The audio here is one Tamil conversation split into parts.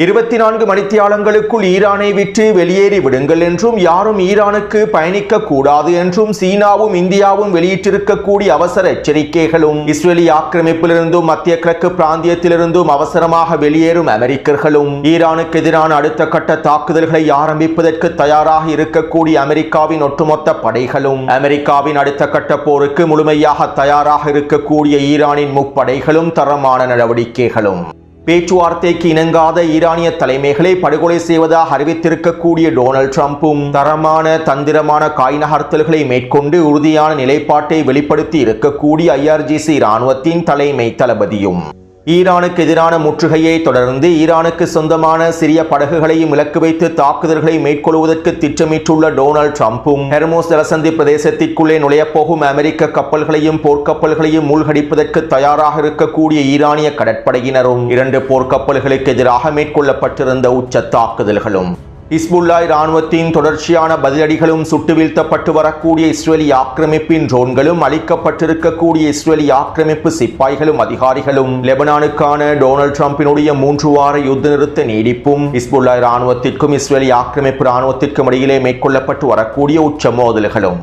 24 மணித்தியாலங்களுக்குள் ஈரானை விட்டு வெளியேறி விடுங்கள் என்றும் யாரும் ஈரானுக்கு பயணிக்க கூடாது என்றும் சீனாவும் இந்தியாவும் வெளியிட்டிருக்கக்கூடிய அவசர எச்சரிக்கைகளும், இஸ்ரேலி ஆக்கிரமிப்பிலிருந்தும் மத்திய கிழக்கு பிராந்தியத்திலிருந்தும் அவசரமாக வெளியேறும் அமெரிக்கர்களும், ஈரானுக்கு எதிரான அடுத்த கட்ட தாக்குதல்களை ஆரம்பிப்பதற்கு தயாராக இருக்கக்கூடிய அமெரிக்காவின் ஒட்டுமொத்த படைகளும், அமெரிக்காவின் அடுத்த கட்ட போருக்கு முழுமையாக தயாராக இருக்கக்கூடிய ஈரானின் முப்படைகளும், தரமான நடவடிக்கைகளும், பேச்சுவார்த்தைக்கு இணங்காத ஈரானிய தலைமைகளை படுகொலை செய்வதாக அறிவித்திருக்கக்கூடிய டொனால்ட் ட்ரம்பும், தரமான தந்திரமான காய் நகர்த்தல்களை மேற்கொண்டு உறுதியான நிலைப்பாட்டை வெளிப்படுத்தி இருக்கக்கூடிய IRGC இராணுவத்தின் தலைமை தளபதியும், ஈரானுக்கு எதிரான முற்றுகையை தொடர்ந்து ஈரானுக்கு சொந்தமான சிறிய படகுகளையும் இலக்கு வைத்து தாக்குதல்களை மேற்கொள்வதற்கு திட்டமிட்டுள்ள டொனால்ட் ட்ரம்பும், ஹெர்மோஸ் ஜலசந்தி பிரதேசத்திற்குள்ளே நுழையப்போகும் அமெரிக்க கப்பல்களையும் போர்க்கப்பல்களையும் மூழ்கடிப்பதற்கு தயாராக இருக்கக்கூடிய ஈரானிய கடற்படையினரும், 2 போர்க்கப்பல்களுக்கு எதிராக மேற்கொள்ளப்பட்டிருந்த உச்ச தாக்குதல்களும், ஹிஸ்புல்லா இராணுவத்தின் தொடர்ச்சியான பதிலடிகளும், சுட்டு வீழ்த்தப்பட்டு வரக்கூடிய இஸ்ரேலி ஆக்கிரமிப்பின் ட்ரோன்களும், அளிக்கப்பட்டிருக்கக்கூடிய இஸ்ரேலி ஆக்கிரமிப்பு சிப்பாய்களும் அதிகாரிகளும், லெபனானுக்கான டொனால்ட் ட்ரம்பினுடைய 3 வார யுத்த நிறுத்த நீடிப்பும், ஹிஸ்புல்லா இராணுவத்திற்கும் இஸ்ரேலி ஆக்கிரமிப்பு இராணுவத்திற்கும் இடையிலே மேற்கொள்ளப்பட்டு வரக்கூடிய உச்ச மோதல்களும்,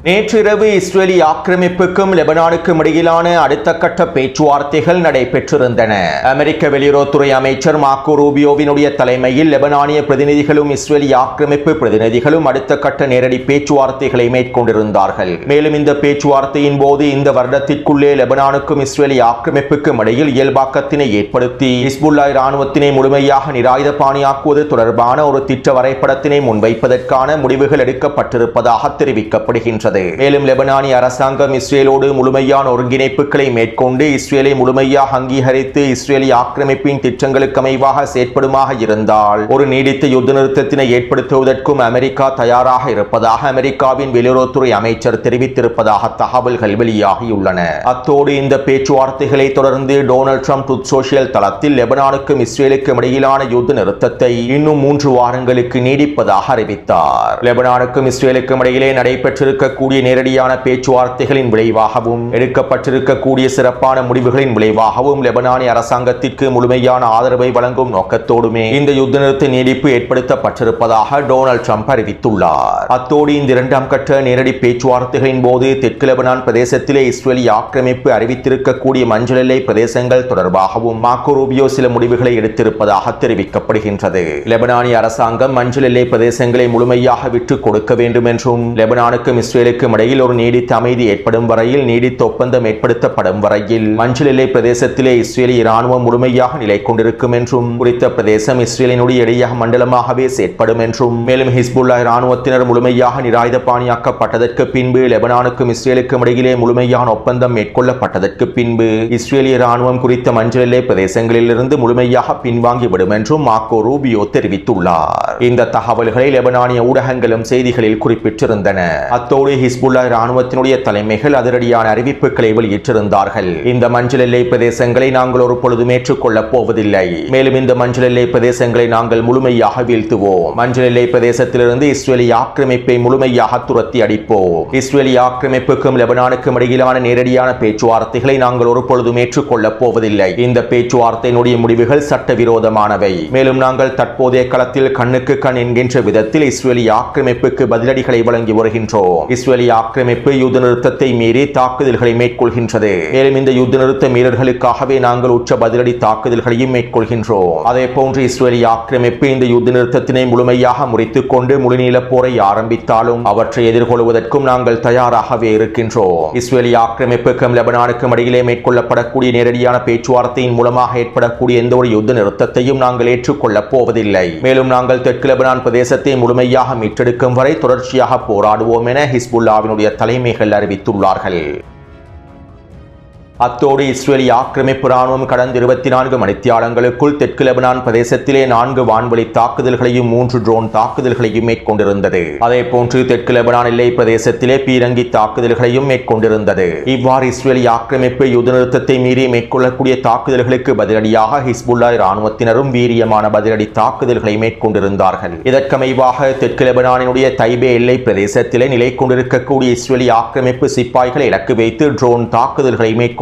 நேற்றிரவு இஸ்ரேலி ஆக்கிரமிப்புக்கும் லெபனானுக்கும் இடையிலான அடுத்த கட்ட பேச்சுவார்த்தைகள் நடைபெற்றிருந்தன. அமெரிக்க வெளியுறவுத்துறை அமைச்சர் மார்க்கோ ரூபியோவினுடைய தலைமையில் லெபனானிய பிரதிநிதிகளும் இஸ்ரேலி ஆக்கிரமிப்பு பிரதிநிதிகளும் அடுத்த கட்ட நேரடி பேச்சுவார்த்தைகளை மேற்கொண்டிருந்தார்கள். மேலும் இந்த பேச்சுவார்த்தையின் போது இந்த வருடத்திற்குள்ளே லெபனானுக்கும் இஸ்ரேலி ஆக்கிரமிப்புக்கும் இடையில் இயல்பாக்கத்தினை ஏற்படுத்தி ஹிஸ்புல்லா இராணுவத்தினை முழுமையாக நிராயுதபாணியாக்குவது தொடர்பான ஒரு திட்ட வரைபடத்தினை முன்வைப்பதற்கான முடிவுகள் எடுக்கப்பட்டிருப்பதாக தெரிவிக்கப்படுகின்றது. மேலும் லெபனானிய அரசாங்கம் இஸ்ரேலோடு முழுமையான ஒருங்கிணைப்புகளை மேற்கொண்டு இஸ்ரேலை முழுமையாக அங்கீகரித்து இஸ்ரேலி ஆக்கிரமிப்பின் திட்டங்களுக்கு அமைவாக செயற்படுமாக இருந்தால் ஒரு நீடித்த யுத்த நிறுத்தத்தினை ஏற்படுத்துவதற்கும் அமெரிக்கா தயாராக இருப்பதாக அமெரிக்காவின் வெளியுறவுத்துறை அமைச்சர் தெரிவித்திருப்பதாக தகவல்கள் வெளியாகியுள்ளன. அத்தோடு இந்த பேச்சுவார்த்தைகளை தொடர்ந்து டொனால்ட் ட்ரம்ப் ட்ரூத் சோஷியல் தளத்தில் லெபனானுக்கும் இஸ்ரேலுக்கும் இடையிலான யுத்த நிறுத்தத்தை இன்னும் 3 வாரங்களுக்கு நீடிப்பதாக அறிவித்தார். லெபனானுக்கும் இஸ்ரேலுக்கும் இடையிலே நடைபெற்றிருக்க நேரடியான பேச்சுவார்த்தைகளின் விளைவாகவும் எடுக்கப்பட்டிருக்கக்கூடிய சிறப்பான முடிவுகளின் விளைவாகவும் லெபனானிய அரசாங்கத்திற்கு முழுமையான ஆதரவை வழங்கும் நோக்கத்தோடுமே இந்த யுத்த நிறுத்த நீடிப்பு ஏற்படுத்தப்பட்டிருப்பதாக டொனால்ட் ட்ரம்ப் அறிவித்துள்ளார். அத்தோடு இந்த 2ஆம் கட்ட நேரடி பேச்சுவார்த்தைகளின் போது தெற்கு லெபனான் பிரதேசத்திலே இஸ்ரேலி ஆக்கிரமிப்பு அறிவித்திருக்கக்கூடிய மஞ்சள் எல்லை பிரதேசங்கள் தொடர்பாகவும் மார்க்கோ ரூபியோ சில முடிவுகளை எடுத்திருப்பதாக தெரிவிக்கப்படுகின்றது. லெபனானிய அரசாங்கம் மஞ்சள் எல்லை பிரதேசங்களை முழுமையாக விட்டுக் கொடுக்க வேண்டும் என்றும் லெபனானுக்கும் இஸ்ரேலுக்கும் இடையில் ஒரு நீடித்த அமைதி ஏற்படும் வரையில் நீடித்த ஒப்பந்தம் ஏற்படுத்தப்படும் வரையில் மஞ்சள் எல்லை பிரதேசத்திலே இஸ்ரேலி இராணுவம் முழுமையாக நிலை கொண்டிருக்கும் என்றும் குறித்த பிரதேசம் இஸ்ரேலினுடைய இடையாக மண்டலமாகவே செயற்படும் என்றும் மேலும் ஹிஸ்புல்லா இராணுவத்தினர் முழுமையாக நிராயுதபாணியாக்கப்பட்டதற்கு பின்பு லெபனானுக்கும் இஸ்ரேலுக்கும் இடையிலே முழுமையான ஒப்பந்தம் மேற்கொள்ளப்பட்டதற்கு பின்பு இஸ்ரேலிய இராணுவம் குறித்த மஞ்சள் எல்லை பிரதேசங்களிலிருந்து முழுமையாக பின்வாங்கிவிடும் என்றும் மார்க்கோ ரூபியோ தெரிவித்துள்ளார். இந்த தகவல்களை லெபனானிய ஊடகங்களும் செய்திகளில் குறிப்பிட்டிருந்தன. அத்தோடு ஹிஸ்புல்லா இராணுவத்தினுடைய தலைமைகள் அதிரடியான அறிவிப்புகளை வெளியிட்டிருந்தார்கள். இந்த மஞ்சள் எல்லை பிரதேசங்களை நாங்கள் ஒரு பொழுதும் ஏற்றுக்கொள்ளப் போவதில்லை. மேலும் இந்த மஞ்சள் எல்லை பிரதேசங்களை நாங்கள் முழுமையாக வீழ்த்துவோம். மஞ்சள் எல்லை பிரதேசத்திலிருந்து இஸ்ரேலி ஆக்கிரமிப்பை முழுமையாக துரத்தி அடிப்போம். இஸ்ரேலி ஆக்கிரமிப்புக்கும் லெபனானுக்கும் இடையிலான நேரடியான பேச்சுவார்த்தைகளை நாங்கள் ஒரு பொழுதும் ஏற்றுக்கொள்ளப் போவதில்லை. இந்த பேச்சுவார்த்தையினுடைய முடிவுகள் சட்டவிரோதமானவை. மேலும் நாங்கள் தற்போதைய களத்தில் கண்ணுக்கு கண் என்கின்ற விதத்தில் இஸ்ரேலி ஆக்கிரமிப்புக்கு பதிலடிகளை வழங்கி வருகின்றோம். இஸ்ரேலி ஆக்கிரமிப்பு யுத்த நிறுத்தத்தை மீறி தாக்குதல்களை மேற்கொள்கின்றது. மேலும் இந்த யுத்த நிறுத்த மீறல்களுக்காகவே நாங்கள் உச்ச பதிலடி தாக்குதல்களையும் மேற்கொள்கின்றோம். அதே போன்று இஸ்ரேலி ஆக்கிரமிப்பு இந்த யுத்த நிறுத்தத்தினை முழுமையாக முறித்துக் கொண்டு முழுநீள போரை ஆரம்பித்தாலும் அவற்றை எதிர்கொள்வதற்கும் நாங்கள் தயாராகவே இருக்கின்றோம். இஸ்ரேலி ஆக்கிரமிப்புக்கும் லெபனானுக்கும் இடையிலே மேற்கொள்ளப்படக்கூடிய நேரடியான பேச்சுவார்த்தையின் மூலமாக ஏற்படக்கூடிய எந்த ஒரு யுத்த நிறுத்தத்தையும் நாங்கள் ஏற்றுக்கொள்ளப் போவதில்லை. மேலும் நாங்கள் தெற்கு லெபனான் பிரதேசத்தை முழுமையாக மீட்டெடுக்கும் வரை தொடர்ச்சியாக போராடுவோம் என ஹிஸ்புல்லாவினுடைய தலைமைகள் அறிவித்துள்ளார்கள். அத்தோடு இஸ்ரேலிய ஆக்கிரமிப்பு ராணுவம் கடந்த 24 மணித்தியாலங்களுக்குள் தெற்கு லெபனான் பிரதேசத்திலே 4 வான்வழி தாக்குதல்களையும் 3 ட்ரோன் தாக்குதல்களையும் மேற்கொண்டிருந்தது. அதேபோன்று தெற்கு லெபனான் எல்லை பிரதேசத்திலே பீரங்கி தாக்குதல்களையும் மேற்கொண்டிருந்தது. இவ்வாறு இஸ்ரேலிய ஆக்கிரமிப்பு யுத்த நிறுத்தத்தை மீறி மேற்கொள்ளக்கூடிய தாக்குதல்களுக்கு பதிலடியாக ஹிஸ்புல்லா ராணுவத்தினரும் வீரியமான பதிலடி தாக்குதல்களை மேற்கொண்டிருந்தார்கள். இதற்கமைவாக தெற்கு லெபனானினுடைய தைபே எல்லை பிரதேசத்திலே நிலை கொண்டிருக்கக்கூடிய இஸ்ரேலிய ஆக்கிரமிப்பு சிப்பாய்களை இலக்கு வைத்து ட்ரோன் தாக்குதல்களை மேற்கொண்டிருந்தார்கள்.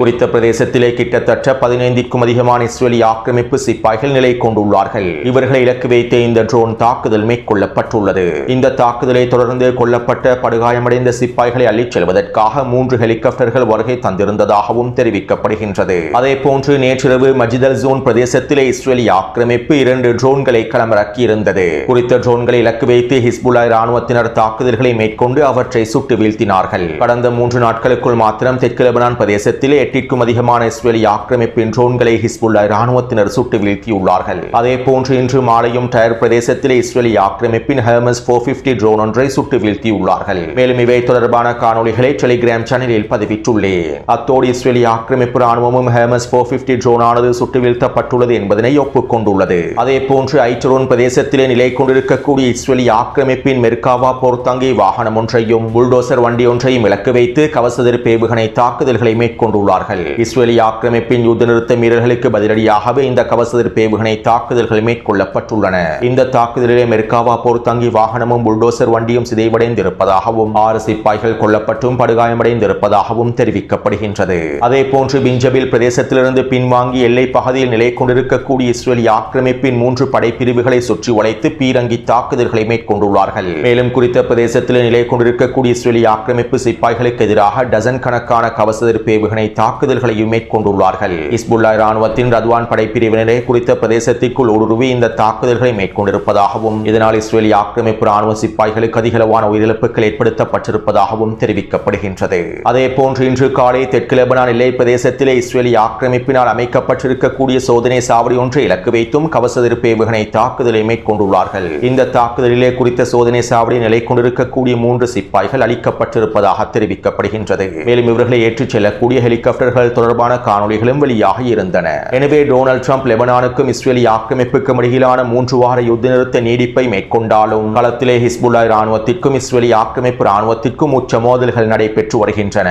குறித்த பிரதேசத்திலே கிட்டத்தட்ட 15க்கும் அதிகமான இஸ்ரேலிய ஆக்கிரமிப்பு சிப்பாய்கள் நிலை கொண்டுள்ளார்கள். இவர்களை இலக்கு வைத்து இந்த ட்ரோன் தாக்குதல் மேற்கொள்ளப்பட்டுள்ளது. இந்த தாக்குதலை தொடர்ந்து கொல்லப்பட்ட படுகாயமடைந்த சிப்பாய்களை அள்ளிச் செல்வதற்காக 3 ஹெலிகாப்டர்கள் வருகை தந்திருந்ததாகவும் தெரிவிக்கப்படுகின்றது. அதேபோன்று நேற்றிரவு மஜிதல் ஜோன் பிரதேசத்திலே இஸ்ரேலிய ஆக்கிரமிப்பு 2 ட்ரோன்களை களமிறக்கியிருந்தது. குறித்த ட்ரோன்களை இலக்கு வைத்து ஹிஸ்புல்லா ராணுவத்தினர் தாக்குதல்களை மேற்கொண்டு அவற்றை சுட்டு வீழ்த்தினார்கள். கடந்த 3 நாட்களுக்குள் மாத்திரம் தெற்கு லெபனான் பிரதேசத்திலே 8க்கும் அதிகமான இஸ்ரேலிய ஆக்கிரமிப்பின் ட்ரோன்களை ஹிஸ்புல்லா ராணுவத்தினர் சுட்டு வீழ்த்தியுள்ளார்கள். அதேபோன்று இன்று மாலையும் டயர் பிரதேசத்திலே இஸ்ரேலிய ஆக்கிரமிப்பின் ஹெர்மஸ் 450 ட்ரோன் ஒன்றை சுட்டு வீழ்த்தியுள்ளார்கள். மேலும் இவை தொடர்பான காணொளிகளை டெலிகிராம் சேனலில் பதிவிட்டுள்ளேன். அத்தோடு இஸ்ரேலிய ஆக்கிரமிப்பு ராணுவமும் ஹெர்மஸ் 450 ட்ரோனானது சுட்டு வீழ்த்தப்பட்டுள்ளது என்பதனை ஒப்புக்கொண்டுள்ளது. அதேபோன்று ஐட்டரோன் பிரதேசத்திலே நிலை கொண்டிருக்கக்கூடிய இஸ்ரேலிய ஆக்கிரமிப்பின் மெர்காவா போர்த்தாங்கி வாகனம் ஒன்றையும் புல்டோசர் வண்டி ஒன்றையும் இலக்கு வைத்து கவசதிருப்பு ஏவுகணை தாக்குதல்களை மேற்கொண்டுள்ளார்கள். இஸ்ரேலிய ஆக்கிரமிப்பின் யுத்த நிறுத்த மீறல்களுக்கு பதிலடியாகவே இந்த கவசதிருப்பு ஏவுகணை தாக்குதல்கள் மேற்கொள்ளப்பட்டுள்ளன. இந்த தாக்குதலிலே மெர்காவா போர்த்தாங்கி வாகனமும் புல்டோசர் வண்டியும் சிதைவடைந்திருப்பதாகவும் 6 சிப்பாய்கள் கொல்லப்பட்டும் படுகாயமடைந்திருப்பதாகவும் தெரிவிக்கப்படுகின்றது. அதேபோன்று பிஞ்சபில் பிரதேசத்திலிருந்து பின்வாங்கி எல்லை பகுதியில் நிலை கொண்டிருக்கக்கூடிய இஸ்ரேலிய ஆக்கிரமிப்பின் 3 படைப்பிரிவுகளை சுற்றி வளைத்து பீரங்கி தாக்குதல்களை மேற்கொண்டுள்ளார்கள். மேலும் குறித்த பிரதேசத்தில் நிலை கொண்டிருக்கக்கூடிய இஸ்ரேலிய ஆக்கிரமிப்பு சிப்பாய்களுக்கு எதிராக டசன் கணக்கான கவசதிருப்பு ஏவுகணை தாக்குதல்களையும் மேற்கொண்டுள்ளார்கள். ஹிஸ்புல்லா ராணுவத்தின் ரத்வான் படைப்பிரிவினரே குறித்த பிரதேசத்திற்குள் ஊடுருவி இந்த தாக்குதல்களை மேற்கொண்டிருப்பதாகவும் இதனால் இஸ்ரேலிய ஆக்கிரமிப்பு ராணுவ சிப்பாய்களுக்கு அதிகளவான உயிரிழப்புகள் ஏற்படுத்தப்பட்டிருப்பதாகவும் தெரிவிக்கப்படுகின்றது. அதேபோன்று இன்று காலை தெற்கு லெபனான் எல்லை பிரதேசத்திலே இஸ்ரேலிய ஆக்கிரமிப்பினால் அமைக்கப்பட்டிருக்கக்கூடிய சோதனை சாவடி ஒன்றை இலக்கு வைத்தும் கவசதிருப்பு ஏவுகணை தாக்குதலை மேற்கொண்டுள்ளார்கள். இந்த தாக்குதலிலே குறித்த சோதனை சாவடி நிலை கொண்டிருக்கக்கூடிய 3 சிப்பாய்கள் அளிக்கப்பட்டிருப்பதாக தெரிவிக்கப்படுகின்றது. மேலும் இவர்களை ஏற்றிச் செல்லக்கூடிய ஹெலிகாப்டர்கள் தொடர்பான காணொளிகளும் வெளியாகி இருந்தன. எனவே டொனால்ட் ட்ரம்ப் லெபனானுக்கும் இஸ்ரேலிய ஆக்கிரமிப்புக்கும் இடையிலான 3 வார யுத்த நிறுத்த நீடிப்பை மேற்கொண்டாலும் களத்திலே ஹிஸ்புல்லா ராணுவத்திற்கும் இஸ்ரேலிய ஆக்கிரமிப்பு ராணுவத்திற்கும் உச்ச மோதல்கள் நடைபெற்று வருகின்றன.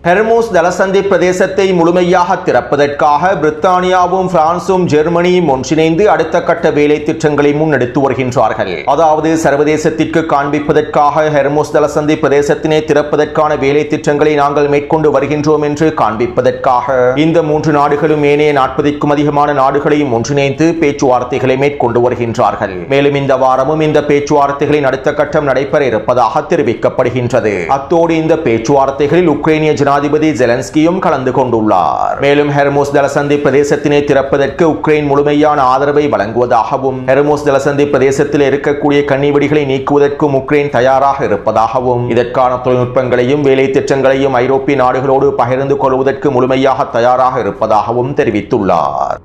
ஹெர்முஸ் ஜலசந்தி பிரதேசத்தை முழுமையாக திறப்பதற்காக பிரித்தானியாவும் பிரான்சும் ஜெர்மனியும் ஒன்றிணைந்து அடுத்த கட்ட வேலை திட்டங்களை முன்னெடுத்து வருகின்றார்கள். அதாவது சர்வதேசத்திற்கு காண்பிப்பதற்காக ஹெர்முஸ் ஜலசந்தி பிரதேசத்தினை திறப்பதற்கான வேலை திட்டங்களை நாங்கள் மேற்கொண்டு வருகின்றோம் என்று காண்பிப்பதற்காக இந்த 3 நாடுகளும் ஏனைய 40க்கும் அதிகமான நாடுகளையும் ஒன்றிணைந்து பேச்சுவார்த்தைகளை மேற்கொண்டு வருகின்றார்கள். மேலும் இந்த வாரமும் இந்த பேச்சுவார்த்தைகளின் அடுத்த கட்டம் நடைபெற இருப்பதாக தெரிவிக்கப்படுகின்றது. அத்தோடு இந்த பேச்சுவார்த்தைகளில் உக்ரைனிய ஜனாதிபதி ஜெலன்ஸ்கியும் கலந்து கொண்டுள்ளார். மேலும் ஹெர்முஸ் ஜலசந்தி பிரதேசத்தினை திறப்பதற்கு உக்ரைன் முழுமையான ஆதரவை வழங்குவதாகவும் ஹெர்முஸ் ஜலசந்தி பிரதேசத்தில் இருக்கக்கூடிய கன்னிவெடிகளை நீக்குவதற்கும் உக்ரைன் தயாராக இருப்பதாகவும் இதற்கான தொழில்நுட்பங்களையும் வேலை திட்டங்களையும் ஐரோப்பிய நாடுகளோடு பகிர்ந்து கொள்வதற்கு முழுமையாக தயாராக இருப்பதாகவும் தெரிவித்துள்ளார்.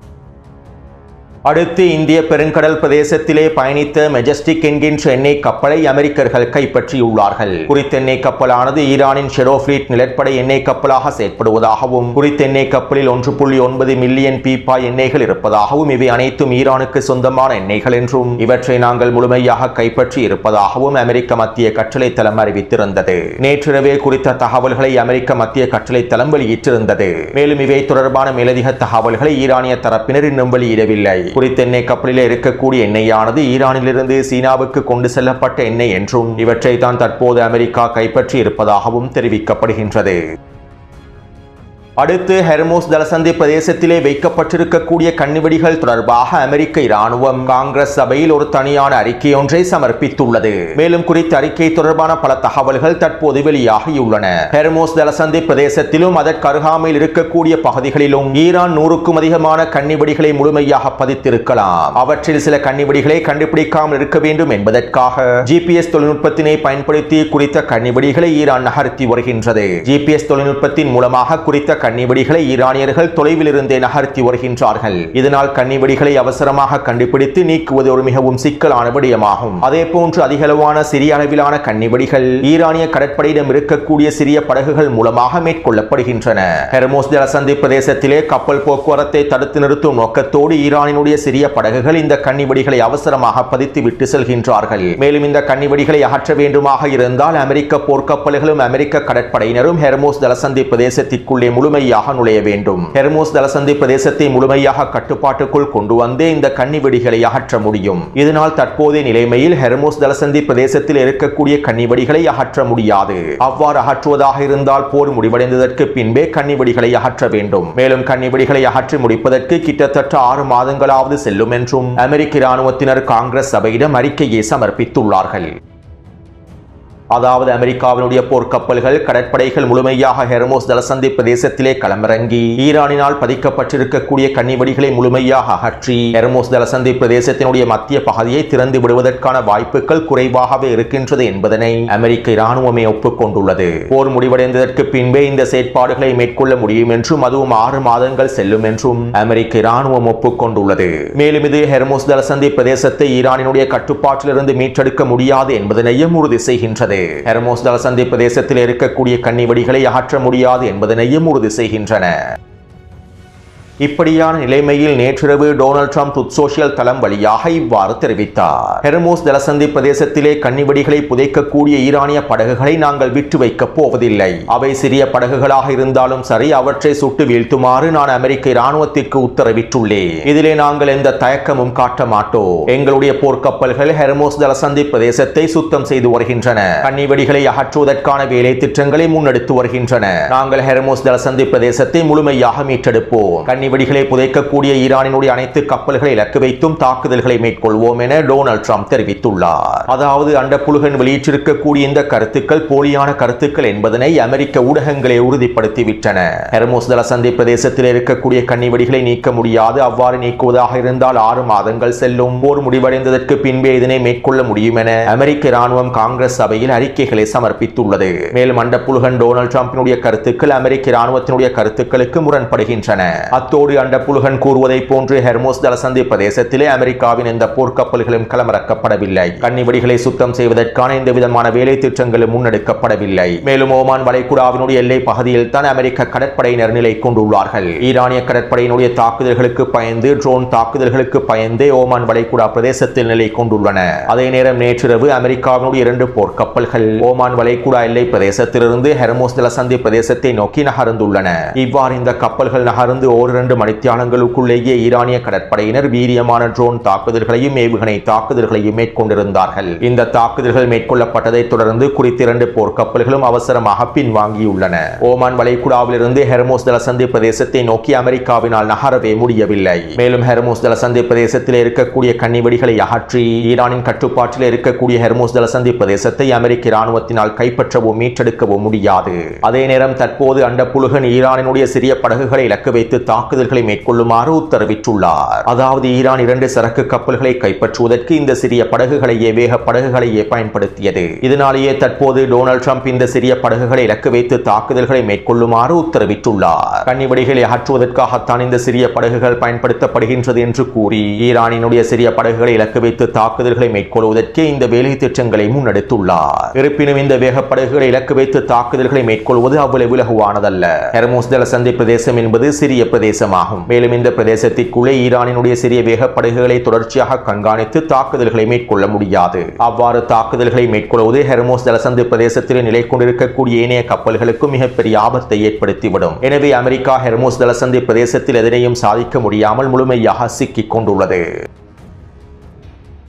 அடுத்து இந்திய பெருங்கடல் பிரதேசத்திலே பயணித்த மெஜஸ்டிக் என்கின்ற எண்ணெய் கப்பலை அமெரிக்கர்கள் கைப்பற்றியுள்ளார்கள். குறித்த எண்ணெய் கப்பலானது ஈரானின் ஷெரோஃப்ளீட் நிலப்படை எண்ணெய் கப்பலாக செயற்படுவதாகவும் குறித்த எண்ணெய் கப்பலில் 1.9 மில்லியன் பீப்பாய் எண்ணெய்கள் இருப்பதாகவும் இவை அனைத்தும் ஈரானுக்கு சொந்தமான எண்ணெய்கள் என்றும் இவற்றை நாங்கள் முழுமையாக கைப்பற்றி இருப்பதாகவும் அமெரிக்க மத்திய கட்டளை தளம் அறிவித்திருந்தது. நேற்றிரவே குறித்த தகவல்களை அமெரிக்க மத்திய கட்டளை தளம் வெளியிட்டிருந்தது. மேலும் இவை தொடர்பான மேலதிக தகவல்களை ஈரானிய தரப்பினர் இன்னும் வெளியிடவில்லை. குறித்த எண்ணெய் கப்பலில் இருக்கக்கூடிய எண்ணெயானது ஈரானிலிருந்து சீனாவுக்கு கொண்டு செல்லப்பட்ட எண்ணெய் என்றும் இவற்றை தான் தற்போது அமெரிக்கா கைப்பற்றி இருப்பதாகவும் தெரிவிக்கப்படுகின்றது. அடுத்து ஹெர்முஸ் ஜலசந்தி பிரதேசத்திலே வைக்கப்பட்டிருக்கக்கூடிய கன்னிவெடிகள் தொடர்பாக அமெரிக்க இராணுவம் காங்கிரஸ் சபையில் ஒரு தனியான அறிக்கை ஒன்றை சமர்ப்பித்துள்ளது. மேலும் குறித்த அறிக்கை தொடர்பான பல தகவல்கள் தற்போது வெளியாகியுள்ளன. ஹெர்முஸ் ஜலசந்தி பிரதேசத்திலும் அதற்கு அருகாமையில் இருக்கக்கூடிய பகுதிகளிலும் ஈரான் 100க்கும் அதிகமான கன்னிவெடிகளை முழுமையாக பதித்திருக்கலாம். அவற்றில் சில கன்னிவெடிகளை கண்டுபிடிக்காமல் இருக்க வேண்டும் என்பதற்காக GPS தொழில்நுட்பத்தினை பயன்படுத்தி குறித்த கன்னிவெடிகளை ஈரான் நகர்த்தி வருகின்றது. GPS தொழில்நுட்பத்தின் மூலமாக குறித்த கன்னிவெடிகளை ஈரானியர்கள் தொலைவில் இருந்தே நகர்த்தி வருகின்றார்கள். இதனால் கன்னிவெடிகளை அவசரமாக கண்டுபிடித்து நீக்குவது ஒரு மிகவும் சிக்கலான விடயமாகும். அதே போன்று அதிகளவான சிறிய அளவிலான கன்னிவெடிகள் ஈரானிய கடற்படையிடம் இருக்கக்கூடிய சிறிய படகுகள் மூலமாக மேற்கொள்ளப்படுகின்றன. ஹெர்மோஸ் ஜலசந்தி பிரதேசத்திலே கப்பல் போக்குவரத்தை தடுத்து நிறுத்தும் நோக்கத்தோடு ஈரானினுடைய சிறிய படகுகள் இந்த கன்னிவெடிகளை அவசரமாக பதித்து விட்டு செல்கின்றார்கள். மேலும் இந்த கன்னிவெடிகளை அகற்ற வேண்டுமாக இருந்தால் அமெரிக்க போர்க்கப்பல்களும் அமெரிக்க கடற்படையினரும் ஹெர்மோஸ் ஜலசந்தி பிரதேசத்திற்குள்ளே முழுமையாக நுழைய வேண்டும். ஹெர்மோஸ் ஜலசந்தி பிரதேசத்தை முழுமையாக கட்டுப்பாட்டுக்குள் கொண்டு வந்தே இந்த கன்னிவெடிகளை அகற்ற முடியும். இதனால் தற்போதைய நிலைமையில் ஹெர்மோஸ் ஜலசந்தி பிரதேசத்தில் இருக்கக்கூடிய கன்னிவெடிகளை அகற்ற முடியாது. அவ்வாறு அகற்றுவதாக இருந்தால் போர் முடிவடைந்ததற்கு பின்பே கன்னிவெடிகளை அகற்ற வேண்டும். மேலும் கன்னிவெடிகளை அகற்றி முடிப்பதற்கு கிட்டத்தட்ட 6 மாதங்களாவது செல்லும் என்றும் அமெரிக்க இராணுவத்தினர் காங்கிரஸ் சபையிடம் அறிக்கையை சமர்ப்பித்துள்ளார்கள். அதாவது அமெரிக்காவினுடைய போர்க்கப்பல்கள் கடற்படைகள் முழுமையாக ஹெர்மோஸ் ஜலசந்தி பிரதேசத்திலே களமிறங்கி ஈரானினால் பதிக்கப்பட்டிருக்கக்கூடிய கன்னிவெடிகளை முழுமையாக அகற்றி ஹெர்மோஸ் ஜலசந்தி பிரதேசத்தினுடைய மத்திய பகுதியை திறந்து விடுவதற்கான வாய்ப்புகள் குறைவாகவே இருக்கின்றது என்பதனை அமெரிக்க இராணுவமே ஒப்புக்கொண்டுள்ளது. போர் முடிவடைந்ததற்கு பின்பே இந்த செயற்பாடுகளை மேற்கொள்ள முடியும் என்றும் அதுவும் 6 மாதங்கள் செல்லும் என்றும் அமெரிக்க இராணுவம் ஒப்புக்கொண்டுள்ளது. மேலும் இது ஹெர்மோஸ் ஜலசந்தி பிரதேசத்தை ஈரானினுடைய கட்டுப்பாட்டிலிருந்து மீட்டெடுக்க முடியாது என்பதனையும் உறுதி செய்கின்றது. ஹெர்மோஸ் ஜலசந்தி பிரதேசத்தில் இருக்கக்கூடிய கன்னிவெடிகளை அகற்ற முடியாது என்பதனையும் உறுதி செய்கின்றன. இப்படியான நிலைமையில் நேற்றிரவு டொனால்ட் ட்ரம்ப் ட்ரூத் சோஷியல் தளம் வழியாக இவ்வாறு தெரிவித்தார். ஹெர்மோஸ் ஜலசந்தி பிரதேசத்திலே கன்னிவெடிகளை புதைக்கக்கூடிய ஈரானிய படகுகளை நாங்கள் விட்டு வைக்கப் போவதில்லை. அவை சிறிய படகுகளாக இருந்தாலும் சரி, அவற்றை சுட்டு வீழ்த்துமாறு நான் அமெரிக்க இராணுவத்திற்கு உத்தரவிட்டுள்ளேன். இதிலே நாங்கள் எந்த தயக்கமும் காட்ட மாட்டோம். எங்களுடைய போர்க்கப்பல்கள் ஹெர்மோஸ் ஜலசந்தி பிரதேசத்தை சுத்தம் செய்து வருகின்றன. கன்னிவெடிகளை அகற்றுவதற்கான வேலை திட்டங்களை முன்னெடுத்து வருகின்றன. நாங்கள் ஹெர்மோஸ் ஜலசந்தி பிரதேசத்தை முழுமையாக மீட்டெடுப்போம். வெடிகளை புதைக்கக்கூடிய ஈரானினுடைய அனைத்து கப்பல்களை இலக்கு வைத்தும் தாக்குதல்களை மேற்கொள்வோம் என டொனால்ட் ட்ரம்ப் தெரிவித்துள்ளார். அதாவது அண்டப்புழுகன் வெளியிட்டிருக்கக்கூடிய இந்த கருத்துக்கள் போலியான கருத்துக்கள் என்பதனை அமெரிக்க ஊடகங்களே உறுதிப்படுத்திவிட்டன. ஹெர்மோஸ் ஜலசந்தி பிரதேசத்தில் இருக்கக்கூடிய கன்னிவெடிகளை நீக்க முடியாது. அவ்வாறு நீக்குவதாக இருந்தால் 6 மாதங்கள் செல்லும். போர் முடிவடைந்ததற்கு பின்பே இதனை மேற்கொள்ள முடியும் என அமெரிக்க இராணுவம் காங்கிரஸ் சபையில் அறிக்கைகளை சமர்ப்பித்துள்ளது. மேலும் அண்டப்புழுகன் டொனால்ட் ட்ரம்பினுடைய கருத்துக்கள் அமெரிக்க இராணுவத்தினுடைய கருத்துக்களுக்கு முரண்படுகின்றன. அண்டப்புழுகன் கூறுவதை போன்று ஹெர்மோஸ் ஜலசந்தி பிரதேசத்திலே அமெரிக்காவின் எந்த போர்க்கப்பல்களும் களமிறக்கப்படவில்லை. கன்னிவெடிகளை சுத்தம் செய்வதற்கான எந்த விதமான வேலை திட்டங்களும் முன்னெடுக்கப்படவில்லை. மேலும் ஓமான் வளைகுடாவினுடைய எல்லை பகுதியில் தான் அமெரிக்க கடற்படையினர் நிலை கொண்டுள்ளார்கள். ஈரானிய கடற்படையினுடைய தாக்குதல்களுக்கு பயந்து, ட்ரோன் தாக்குதல்களுக்கு பயந்தே ஓமான் வளைகுடா பிரதேசத்தில் நிலை கொண்டுள்ளன. அதே நேரம் நேற்றிரவு அமெரிக்காவினுடைய 2 போர்க்கப்பல்கள் ஓமான் வளைகுடா எல்லை பிரதேசத்திலிருந்து ஹெர்மோஸ் ஜலசந்தி பிரதேசத்தை நோக்கி நகர்ந்துள்ளன. இவ்வாறு இந்த கப்பல்கள் நகர்ந்து 1-2 மணித்தியாலங்களுக்குள்ளேயே ஈரானிய கடற்படையினர் வீரியமான ட்ரோன் தாக்குதல்களையும் ஏவுகணை தாக்குதல்களையும் மேற்கொண்டிருந்தார்கள். இந்த தாக்குதல்கள் மேற்கொள்ளப்பட்டதை தொடர்ந்து குறித்த 2 போர்க்கப்பல்களும் அவசரமாக பின்வாங்கியுள்ளன. ஓமான் வளைகுடாவிலிருந்து ஹெர்மோஸ் ஜலசந்தி பிரதேசத்தை நோக்கி அமெரிக்காவினால் நகரவே முடியவில்லை. மேலும் ஹெர்மோஸ் ஜலசந்தி பிரதேசத்தில் இருக்கக்கூடிய கன்னிவெடிகளை அகற்றி ஈரானின் கட்டுப்பாட்டில் இருக்கக்கூடிய ஹெர்மோஸ் ஜலசந்தி பிரதேசத்தை அமெரிக்க இராணுவத்தினால் கைப்பற்றவோ மீட்டெடுக்கவோ முடியாது. அதே நேரம் தற்போது அண்டப்புழுகன் ஈரானினுடைய சிறிய படகுகளை இலக்கு வைத்து தாக்குதல்களை மேற்கொள்ளுமாறு உத்தரவிட்டுள்ளார். அதாவது ஈரான் 2 சரக்கு கப்பல்களை கைப்பற்றுவதற்கு இந்த சிறிய படகுகளையே, வேக படகுகளையே பயன்படுத்தியது. இதனாலேயே தற்போது டொனால்ட் ட்ரம்ப் இந்த சிறிய படகுகளை இலக்கு வைத்து தாக்குதல்களை மேற்கொள்ளுமாறு உத்தரவிட்டுள்ளார். கன்னிவெடிகளை அகற்றுவதற்காகத்தான் இந்த சிறிய படகுகள் பயன்படுத்தப்படுகின்றது என்று கூறி ஈரானினுடைய சிறிய படகுகளை இலக்கு வைத்து தாக்குதல்களை மேற்கொள்வதற்கே இந்த வேலை திட்டங்களை முன்னெடுத்துள்ளார். இருப்பினும் இந்த வேக படகுகளை இலக்கு வைத்து தாக்குதல்களை மேற்கொள்வது அவ்வளவு இலகுவானதல்ல. ஹெர்மோஸ் ஜலசந்தி பிரதேசம் என்பது சிறிய பிரதேசமாகும். மேலும் இந்த பிரதேசத்திற்குள்ளே ஈரானினுடைய சிறிய வேக படகுகளை தொடர்ச்சியாக கண்காணித்து தாக்குதல்களை மேற்கொள்ள முடியாது. அவ்வாறு தாக்குதல்களை மேற்கொள்வது ஹெர்மோஸ் ஜலசந்தி பிரதேசத்தில் நிலை கொண்டிருக்கக்கூடிய ஏனைய கப்பல்களுக்கு மிகப்பெரிய ஆபத்தை ஏற்படுத்திவிடும். எனவே அமெரிக்கா ஹெர்மோஸ் ஜலசந்தி பிரதேசத்தில் எதனையும் சாதிக்க முடியாமல் முழுமையாக சிக்கிக் கொண்டுள்ளது.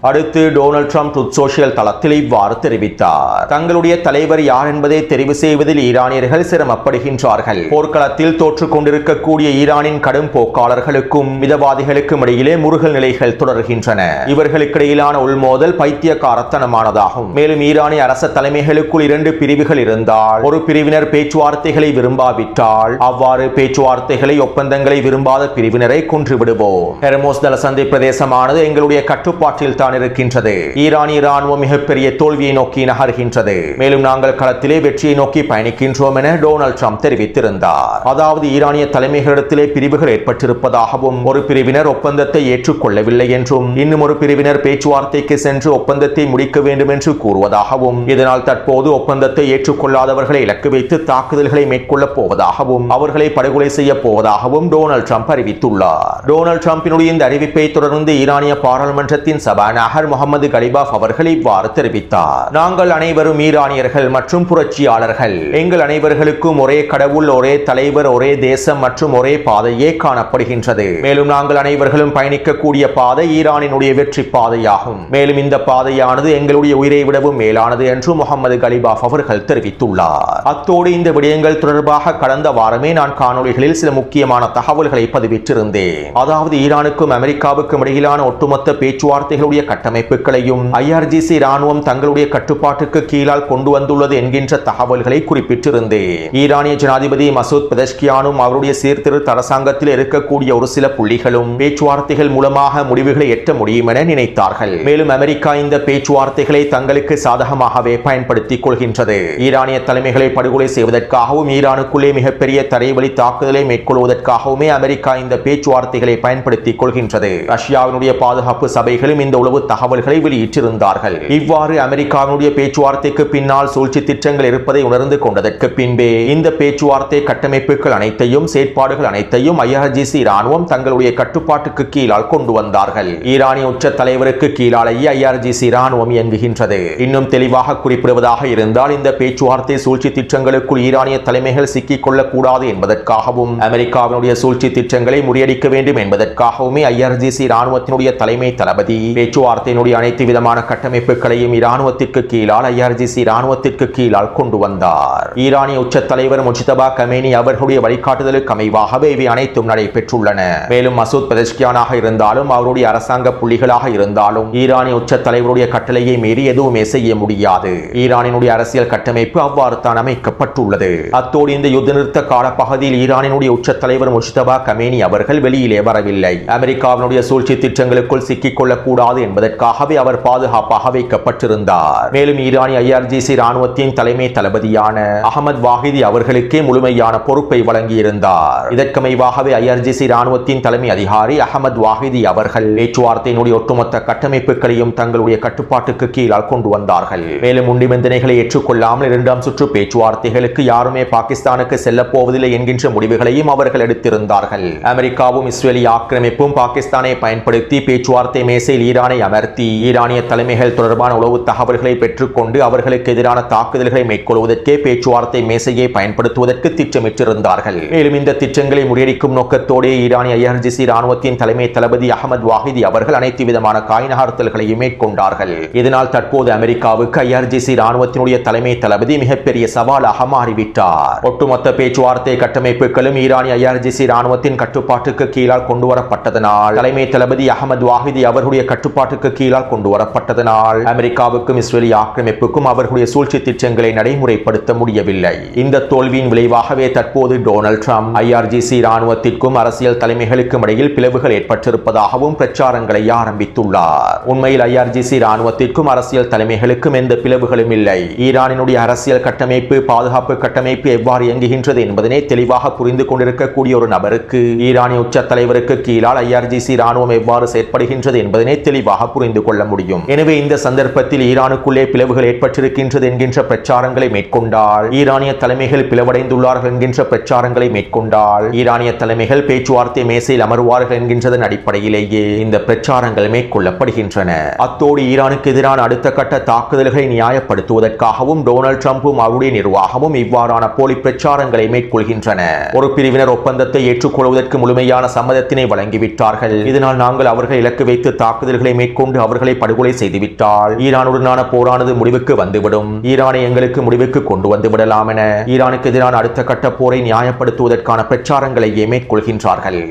அடுத்து டொனால்ட் ட்ரம்ப் ட்ரூத் சோஷியல் தளத்தில் இவ்வாறு தெரிவித்தார். தங்களுடைய தலைவர் யார் என்பதை தெரிவு செய்வதில் ஈரானியர்கள் சிரமப்படுகின்றார்கள். போர்க்களத்தில் தோற்றுக் கொண்டிருக்கக்கூடிய ஈரானின் கடும் போக்காளர்களுக்கும் மிதவாதிகளுக்கும் இடையிலே முருகல் நிலைகள் தொடர்கின்றன. இவர்களுக்கிடையிலான உள்மோதல் பைத்தியக்காரத்தனமானதாகும். மேலும் ஈரானிய அரச தலைமைகளுக்குள் 2 பிரிவுகள் இருந்தால், ஒரு பிரிவினர் பேச்சுவார்த்தைகளை விரும்பாவிட்டால் அவ்வாறு பேச்சுவார்த்தைகளை, ஒப்பந்தங்களை விரும்பாத பிரிவினரை கொன்றுவிடுவோம். ஹெர்மோஸ் ஜலசந்தி பிரதேசமானது எங்களுடைய கட்டுப்பாட்டில் தான் இருக்கின்றது. ஈரானிய ராணுவம் மிகப்பெரிய தோல்வியை நோக்கி நகர்கின்றது. மேலும் நாங்கள் களத்திலே வெற்றியை நோக்கி பயணிக்கின்றோம் என டொனால்ட் ட்ரம்ப் தெரிவித்திருந்தார். அதாவது ஈரானிய தலைமைகளிடத்திலே பிரிவுகள் ஏற்பட்டிருப்பதாகவும், ஒரு பிரிவினர் ஒப்பந்தத்தை ஏற்றுக்கொள்ளவில்லை என்றும், இன்னும் ஒரு பிரிவினர் பேச்சுவார்த்தைக்கு சென்று ஒப்பந்தத்தை முடிக்க வேண்டும் என்று கூறுவதாகவும், இதனால் தற்போது ஒப்பந்தத்தை ஏற்றுக்கொள்ளாதவர்களை இலக்கு வைத்து தாக்குதல்களை மேற்கொள்ளப் போவதாகவும், அவர்களை படுகொலை செய்ய போவதாகவும் டொனால்ட் ட்ரம்ப் அறிவித்துள்ளார். டொனால்ட் ட்ரம்பினுடைய இந்த அறிவிப்பை தொடர்ந்து ஈரானிய பாராளுமன்றத்தின் சபாநாயகர் முகமது கலிபாஃப் அவர்கள் இவ்வாறு தெரிவித்தார். நாங்கள் அனைவரும் ஈரானியர்கள் மற்றும் புரட்சியாளர்கள். எங்கள் அனைவர்களுக்கும் ஒரே கடவுள், ஒரே தலைவர், ஒரே தேசம் மற்றும் ஒரே பாதையே காணப்படுகின்றது. மேலும் நாங்கள் அனைவர்களும் பயணிக்கக்கூடிய பாதை ஈரானினுடைய வெற்றி பாதையாகும். மேலும் இந்த பாதையானது எங்களுடைய உயிரை விடவும் மேலானது என்று முகமது கலிபாஃப் அவர்கள் தெரிவித்துள்ளார். அத்தோடு இந்த விடயங்கள் தொடர்பாக கடந்த வாரமே நான் காணொளிகளில் சில முக்கியமான தகவல்களை பதிவிட்டிருந்தேன். அதாவது ஈரானுக்கும் அமெரிக்காவுக்கும் இடையிலான ஒட்டுமொத்த பேச்சுவார்த்தைகளுடைய கட்டமைப்புகளையும் IRGC ராணுவம் தங்களுடைய கட்டுப்பாட்டுக்கு கீழால் கொண்டு வந்துள்ளது என்கின்ற தகவல்களை குறிப்பிட்டிருந்தேன். ஈரானிய ஜனாதிபதி மசூத் பெதஷ்கியானும் அவருடைய சீர்திருத்த அரசாங்கத்தில் இருக்கக்கூடிய ஒரு சில புள்ளிகளும் பேச்சுவார்த்தைகள் மூலமாக முடிவுகளை எட்ட முடியும் என நினைத்தார்கள். மேலும் அமெரிக்கா இந்த பேச்சுவார்த்தைகளை தங்களுக்கு சாதகமாகவே பயன்படுத்திக் கொள்கின்றது. ஈரானிய தலைமைகளை படுகொலை செய்வதற்காகவும், ஈரானுக்குள்ளே மிகப்பெரிய தரைவழி தாக்குதலை மேற்கொள்வதற்காகவுமே அமெரிக்கா இந்த பேச்சுவார்த்தைகளை பயன்படுத்திக் கொள்கின்றது. ரஷ்யாவினுடைய பாதுகாப்பு சபைகளும் இந்த உளவு தகவல்களை வெளியிட்டிருந்தார்கள். இவ்வாறு அமெரிக்காவினுடைய பேச்சுவார்த்தைக்கு பின்னால் சூழ்ச்சி திட்டங்கள் இருப்பதை உணர்ந்து கொண்டதற்கு பின்பே இந்த பேச்சுவார்த்தை கட்டமைப்புகள் அனைத்தையும், செயற்பாடுகள் அனைத்தையும் IRGC ராணுவம் தங்களுடைய கட்டுப்பாட்டுக்கு கீழால் கொண்டு வந்தார்கள். ஈரானிய உச்ச தலைவருக்கு கீழாலேயே IRGC ராணுவம் இயங்குகின்றது. இன்னும் தெளிவாக குறிப்பிடுவதாக இருந்தால், இந்த பேச்சுவார்த்தை சூழ்ச்சி திட்டங்களுக்குள் ஈரானிய தலைமைகள் சிக்கிக் கொள்ளக்கூடாது என்பதற்காகவும், அமெரிக்காவினுடைய சூழ்ச்சி திட்டங்களை முறியடிக்க வேண்டும் என்பதற்காகவுமே IRGC ராணுவத்தினுடைய தலைமை தளபதி பேச்சுவார்த்தையினுடைய அனைத்து விதமான கட்டமைப்புகளையும் இராணுவத்திற்கு கீழால், IRGC ராணுவத்திற்கு கீழால் கொண்டு வந்தார். ஈரானிய உச்ச தலைவர் முஜ்தபா கமேனி அவர்களுடைய வழிகாட்டுதலுக்கு அமைவாகவே இவை அனைத்தும் நடைபெற்றுள்ளன. மேலும் மசூத் பெதஷ்கியானாக இருந்தாலும், அவருடைய அரசாங்க புள்ளிகளாக இருந்தாலும், ஈரானிய உச்ச தலைவருடைய கட்டளையை மீறி எதுவுமே செய்ய முடியாது. ஈரானினுடைய அரசியல் கட்டமைப்பு அவ்வாறு தான் அமைக்கப்பட்டுள்ளது. அத்தோடு இந்த யுத்த நிறுத்த காலப்பகுதியில் ஈரானினுடைய உச்ச தலைவர் முஜ்தபா கமேனி அவர்கள் வெளியிலே வரவில்லை. அமெரிக்காவினுடைய சூழ்ச்சி திட்டங்களுக்குள் சிக்கிக் கொள்ளக்கூடாது என்பதற்காகவே அவர் பாதுகாப்பாக வைக்கப்பட்டிருந்தார். மேலும் ஈரானிய IRGC ராணுவத்தின் தலைமை தளபதியான அகமது வாஹிதி அவர்களுக்கே முழுமையான பொறுப்பை வழங்கியிருந்தார். இதற்கமைவாகவே IRGC ராணுவத்தின் தலைமை அதிகாரி அகமது வாஹிதி அவர்கள் பேச்சுவார்த்தையினுடைய ஒட்டுமொத்த கட்டமைப்புகளையும் தங்களுடைய கட்டுப்பாட்டுக்கு கீழால் கொண்டு வந்தார்கள். மேலும் நிபந்தனைகளை ஏற்றுக்கொள்ளாமல் இரண்டாம் சுற்று பேச்சுவார்த்தைகளுக்கு யாருமே பாகிஸ்தானுக்கு செல்லப் போவதில்லை என்கின்ற முடிவுகளையும் அவர்கள் எடுத்திருந்தார்கள். அமெரிக்காவும் இஸ்ரேலிய ஆக்கிரமிப்பும் பாகிஸ்தானை பயன்படுத்தி பேச்சுவார்த்தை மேசையில் ஈரானை அமர்த்தி ஈரானிய தலைமைகள் தொடர்பான உளவு தகவல்களை பெற்றுக்கொண்டு அவர்களுக்கு எதிரான தாக்குதல்களை மேற்கொள்வதற்கே பேச்சுவார்த்தை மேசையை பயன்படுத்துவதற்கு திட்டமிட்டிருந்தார்கள். மேலும் இந்த திட்டங்களை முறியடிக்கும் நோக்கத்தோடு ஈரானிய IRGC ராணுவத்தின் தலைமை தளபதி அகமது வாஹிதி அவர்கள் அனைத்து விதமான காய் நகர்த்தல்களையும் மேற்கொண்டார்கள். இதனால் தற்போது அமெரிக்காவுக்கு IRGC ராணுவத்தினுடைய தலைமை தளபதி மிகப்பெரிய சவாலாக மாறிவிட்டார். ஒட்டுமொத்த பேச்சுவார்த்தை கட்டமைப்புகளும் ஈரானிய IRGC ராணுவத்தின் கட்டுப்பாட்டுக்கு கீழால் கொண்டு வரப்பட்டதனால், தலைமை தளபதி அகமது வாஹிதி அவர்களுடைய கட்டுப்பாட்டுக்கு கீழால் கொண்டு வரப்பட்டதனால், அமெரிக்காவுக்கும் இஸ்ரேலிய ஆக்கிரமிப்புக்கும் அவர்களுடைய சூழ்ச்சி திட்டங்களை நடைமுறைப்படுத்த முடியவில்லை. இந்த தோல்வியின் விளைவாகவே தற்போது டொனால்ட் ட்ரம்ப் IRGC ராணுவத்திற்கும் அரசியல் தலைமைகளுக்கும் இடையில் பிளவுகள் ஏற்பட்டிருப்பதாகவும் பிரச்சாரங்களை ஆரம்பித்துள்ளார். உண்மையில் IRGC ராணுவத்திற்கும் அரசியல் தலைமைகளுக்கும் எந்த பிளவுகளும் இல்லை. ஈரானினுடைய அரசியல் கட்டமைப்பு, பாதுகாப்பு கட்டமைப்பு எவ்வாறு இயங்குகின்றது என்பதனை தெளிவாக புரிந்து கொண்டிருக்கக்கூடிய ஒரு நபருக்கு ஈரானிய உச்ச தலைவருக்கு கீழால் IRGC ராணுவம் எவ்வாறு செயற்படுகின்றது என்பதனை தெளிவாக புரிந்து கொள்ள முடியும். எனவே இந்த சந்தர்ப்பத்தில் ஈரானுக்குள்ளே பிளவுகள் ஏற்பட்டிருக்கின்றது என்கின்ற பிரச்சாரங்களை மேற்கொண்டால், ஈரானிய தலைமைகள் பிளவடைந்துள்ளார்கள் என்கின்ற பிரச்சாரங்களை மேற்கொண்டால், ஈரானிய தலைமைகள் பேச்சுவார்த்தை மேசையில் அமர்வார்கள் என்கின்றதன் அடிப்படையிலேயே இந்த பிரச்சாரங்கள் மேற்கொள்ளப்படுகின்றன. அத்தோடு ஈரானுக்கு எதிரான அடுத்த கட்ட தாக்குதல்களை நியாயப்படுத்துவதற்காகவும் டொனால்ட் ட்ரம்பும் அவருடைய நிர்வாகமும் இவ்வாறான போலி பிரச்சாரங்களை மேற்கொள்கின்றன. ஒரு பிரிவினர் ஒப்பந்தத்தை ஏற்றுக்கொள்வதற்கு முழுமையான சம்மதத்தினை வழங்கிவிட்டார்கள். இதனால் நாங்கள் அவர்கள் இலக்கு வைத்து தாக்குதல்களை மேற்கொண்டு அவர்களை படுகொலை செய்துவிட்டால் ஈரானுடனான போரானது முடிவுக்கு வந்துவிடும். ஈரானை எங்களுக்கு முடிவுக்கு கொண்டு வந்து விடலாம் என ஈரானுக்கு எதிரான அடுத்த கட்ட போரை நியாயப்படுத்துவதற்கான பிரச்சாரங்களையே மேற்கொள்கின்றார்கள்.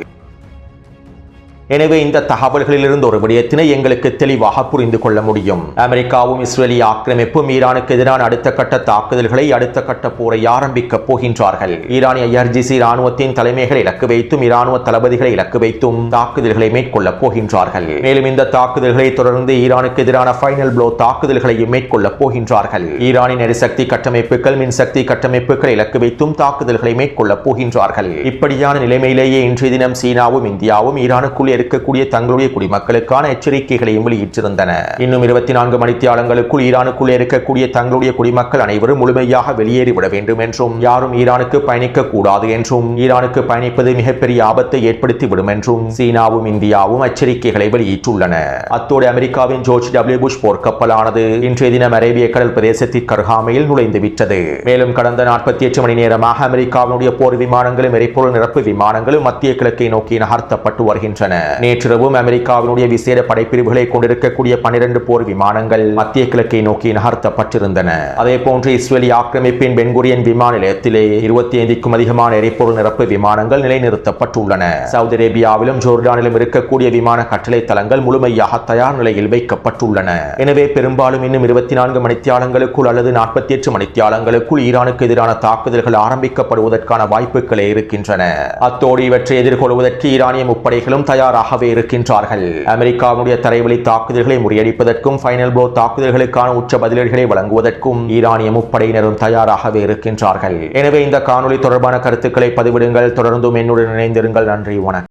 எனவே இந்த தகவல்களிலிருந்து ஒரு விடயத்தினை எங்களுக்கு தெளிவாக புரிந்து கொள்ள முடியும். அமெரிக்காவும் இஸ்ரேலிய ஆக்கிரமிப்பும் ஈரானுக்கு எதிரான அடுத்த கட்ட தாக்குதல்களை, அடுத்த கட்ட போரை ஆரம்பிக்க போகின்றார்கள். ஈரானிய IRGC இராணுவத்தின் தலைமைகளை இலக்கு வைத்தும் இராணுவ தளபதிகளை இலக்கு வைத்தும் தாக்குதல்களை மேற்கொள்ள போகின்றார்கள். மேலும் இந்த தாக்குதல்களை தொடர்ந்து ஈரானுக்கு எதிரான ஃபைனல் ப்ளோ தாக்குதல்களையும் மேற்கொள்ள போகின்றார்கள். ஈரானின் எரிசக்தி கட்டமைப்புகள், மின்சக்தி கட்டமைப்புகளை இலக்கு வைத்தும் தாக்குதல்களை மேற்கொள்ள போகின்றார்கள். இப்படியான நிலைமையிலேயே இன்றைய தினம் சீனாவும் இந்தியாவும் ஈரானுக்குள் இருக்கக்கூடிய தங்களுடைய குடிமக்களுக்கான எச்சரிக்கைகளையும் வெளியிட்டிருந்தன. இன்னும் 24 மணித்தியாலங்களுக்குள் ஈரானுக்குள் இருக்கக்கூடிய தங்களுடைய குடிமக்கள் அனைவரும் முழுமையாக வெளியேறிவிட வேண்டும் என்றும், யாரும் ஈரானுக்கு பயணிக்க கூடாது என்றும், ஈரானுக்கு பயணிப்பது மிகப்பெரிய ஆபத்தை ஏற்படுத்திவிடும் என்றும் சீனாவும் இந்தியாவும் எச்சரிக்கைகளை வெளியிட்டுள்ளன. அத்தோடு அமெரிக்காவின் ஜார்ஜ் W. புஷ் போர்க்கப்பலானது இன்றைய தினம் அரேபிய கடல் பிரதேசத்திற்கு அருகாமையில் நுழைந்து விட்டது. மேலும் கடந்த 48 மணி நேரமாக அமெரிக்காவினுடைய போர் விமானங்களும் எரிபொருள் நிரப்பு விமானங்களும் மத்திய கிழக்கை நோக்கி நகர்த்தப்பட்டு வருகின்றன. நேற்றிரவும் அமெரிக்காவினுடைய விசேட படைப்பிரிவுகளை கொண்டிருக்கக்கூடிய 12 போர் விமானங்கள் மத்திய கிழக்கை நோக்கி நகர்த்தப்பட்டிருந்தன. அதே போன்று இஸ்ரேலிய ஆக்கிரமிப்பின் பென்குரியன் விமான நிலையத்திலே 25க்கும் அதிகமான எரிபொருள் நிரப்பு விமானங்கள் நிலைநிறுத்தப்பட்டுள்ளன. சவுதி அரேபியாவிலும் ஜோர்டானிலும் இருக்கக்கூடிய விமான கட்டளை தளங்கள் முழுமையாக தயார் நிலையில் வைக்கப்பட்டுள்ளன. எனவே பெரும்பாலும் இன்னும் 24 மணித்தியாலங்களுக்குள் அல்லது 48 மணித்தியாலங்களுக்குள் ஈரானுக்கு எதிரான தாக்குதல்கள் ஆரம்பிக்கப்படுவதற்கான வாய்ப்புகளே இருக்கின்றன. அத்தோடு இவற்றை எதிர்கொள்வதற்கு ஈரானிய முப்படைகளும் தயாராகவே இருக்கின்றார்கள். அமெரிக்காவுடைய தரைவழி தாக்குதல்களை முறியடிப்பதற்கும் ஃபைனல் ப்ளோ தாக்குதல்களுக்கான உச்ச பதிலடிகளை வழங்குவதற்கும் ஈரானிய முப்படையினரும் தயாராகவே இருக்கின்றார்கள். எனவே இந்த காணொலி தொடர்பான கருத்துக்களை பதிவிடுங்கள். தொடர்ந்தும் என்னுடன் இணைந்திருங்கள். நன்றி, வணக்கம்.